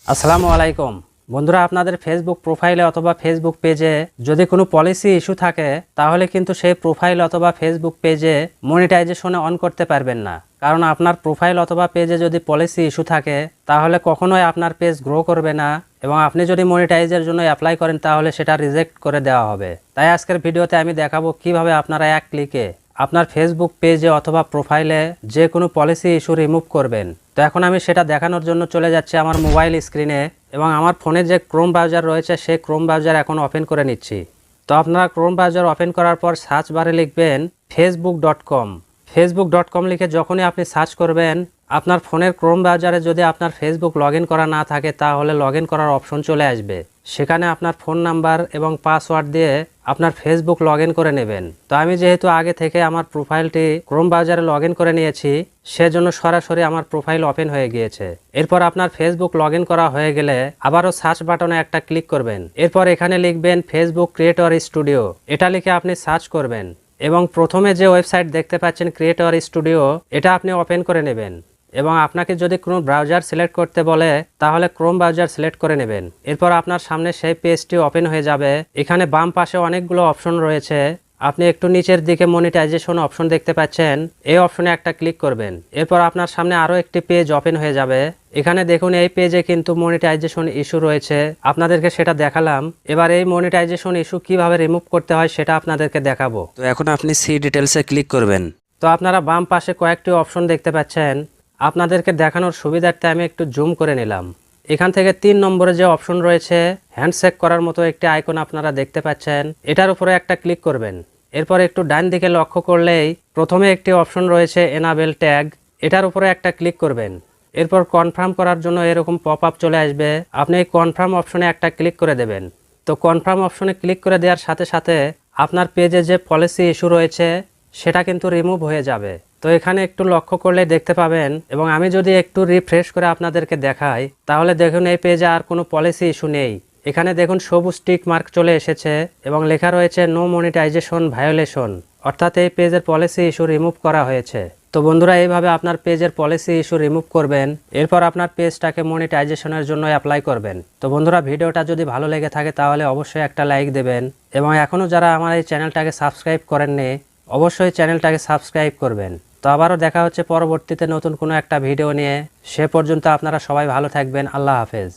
আসসালামু আলাইকুম বন্ধুরা, আপনাদের ফেসবুক প্রোফাইলে অথবা ফেসবুক পেজে যদি কোনো পলিসি ইস্যু থাকে তাহলে কিন্তু সেই প্রোফাইল অথবা ফেসবুক পেজে মনিটাইজেশনে অন করতে পারবেন না। কারণ আপনার প্রোফাইল অথবা পেজে যদি পলিসি ইস্যু থাকে তাহলে কখনোই আপনার পেজ গ্রো করবে না, এবং আপনি যদি মনিটাইজের জন্য অ্যাপ্লাই করেন তাহলে সেটা রিজেক্ট করে দেওয়া হবে। তাই আজকের ভিডিওতে আমি দেখাবো কিভাবে আপনারা এক ক্লিকে আপনার ফেসবুক পেজে অথবা প্রোফাইলে যে কোনো পলিসি ইস্যু রিমুভ করবেন। তো এখন আমি সেটা দেখানোর জন্য চলে যাচ্ছি আমার মোবাইল স্ক্রিনে, এবং আমার ফোনে যে ক্রোম ব্রাউজার রয়েছে সেই ক্রোম ব্রাউজার এখন ওপেন করে নিচ্ছি। তো আপনারা ক্রোম ব্রাউজার ওপেন করার পর সার্চ বারে লিখবেন facebook.com। facebook.com লিখে যখনই আপনি সার্চ করবেন, আপনার ফোনের ক্রোম ব্রাউজারে যদি আপনার ফেসবুক লগ ইন করা না থাকে তাহলে লগ ইন করার অপশন চলে আসবে। সেখানে আপনার ফোন নাম্বার এবং পাসওয়ার্ড দিয়ে আপনার ফেসবুক লগ ইন করে নেবেন। তো আমি যেহেতু আগে থেকে আমার প্রোফাইলটি ক্রোম ব্রাউজারে লগ ইন করে নিয়েছি, সেজন্য সরাসরি আমার প্রোফাইল ওপেন হয়ে গিয়েছে। এরপর আপনার ফেসবুক লগ ইন করা হয়ে গেলে আবারও সার্চ বাটনে একটা ক্লিক করবেন। এরপর এখানে লিখবেন ফেসবুক ক্রিয়েটর স্টুডিও, এটা লিখে আপনি সার্চ করবেন, এবং প্রথমে যে ওয়েবসাইট দেখতে পাচ্ছেন ক্রিয়েটর স্টুডিও, এটা আপনি ওপেন করে নেবেন। এবং আপনাকে যদি কোনো ব্রাউজার সিলেক্ট করতে বলে তাহলে ক্রোম ব্রাউজার সিলেক্ট করে নেবেন। এরপর আপনার সামনে সেই পেজটি ওপেন হয়ে যাবে। এখানে বাম পাশে অনেকগুলো অপশন রয়েছে, আপনি একটু নিচের দিকে মনিটাইজেশন অপশন দেখতে পাচ্ছেন, এই অপশনে একটা ক্লিক করবেন। এরপর আপনার সামনে আরও একটি পেজ ওপেন হয়ে যাবে। এখানে দেখুন এই পেজে কিন্তু মনিটাইজেশন ইস্যু রয়েছে, আপনাদেরকে সেটা দেখালাম। এবার এই মনিটাইজেশন ইস্যু কিভাবে রিমুভ করতে হয় সেটা আপনাদেরকে দেখাবো। তো এখন আপনি সি ডিটেলসে ক্লিক করবেন। তো আপনারা বাম পাশে কয়েকটি অপশন দেখতে পাচ্ছেন, আপনাদেরকে দেখানোর সুবিধার্থে আমি একটু জুম করে নিলাম। এখান থেকে 3 নম্বরে যে অপশন রয়েছে হ্যান্ডশেক করার মতো একটি আইকন আপনারা দেখতে পাচ্ছেন, এটার উপরে একটা ক্লিক করবেন। এরপর একটু ডান দিকে লক্ষ্য করলেই প্রথমে একটি অপশন রয়েছে এনাবেল ট্যাগ, এটার উপরে একটা ক্লিক করবেন। এরপর কনফার্ম করার জন্য এরকম পপ আপ চলে আসবে, আপনি এই কনফার্ম অপশনে একটা ক্লিক করে দেবেন। তো কনফার্ম অপশনে ক্লিক করে দেওয়ার সাথে সাথে আপনার পেজে যে পলিসি ইস্যু রয়েছে সেটা কিন্তু রিমুভ হয়ে যাবে। তো এখানে একটু লক্ষ্য করলে দেখতে পাবেন, এবং আমি যদি একটু রিফ্রেশ করে আপনাদেরকে দেখাই তাহলে দেখুন এই পেজে আর কোনো পলিসি ইস্যু নেই। এখানে দেখুন সবুজ টিক মার্ক চলে এসেছে এবং লেখা রয়েছে নো মনিটাইজেশন ভায়োলেশন, অর্থাৎ এই পেজের পলিসি ইস্যু রিমুভ করা হয়েছে। তো বন্ধুরা, এইভাবে আপনার পেজের পলিসি ইস্যু রিমুভ করবেন, এরপর আপনার পেজটাকে মনিটাইজেশনের জন্য অ্যাপ্লাই করবেন। তো বন্ধুরা, ভিডিওটা যদি ভালো লেগে থাকে তাহলে অবশ্যই একটা লাইক দেবেন, এবং এখনও যারা আমার এই চ্যানেলটাকে সাবস্ক্রাইব করেননি অবশ্যই চ্যানেলটাকে সাবস্ক্রাইব করবেন। তো আবারও দেখা হচ্ছে পরবর্তীতে নতুন কোনো একটা ভিডিও নিয়ে। সে পর্যন্ত আপনারা সবাই ভালো থাকবেন। আল্লাহ হাফেজ।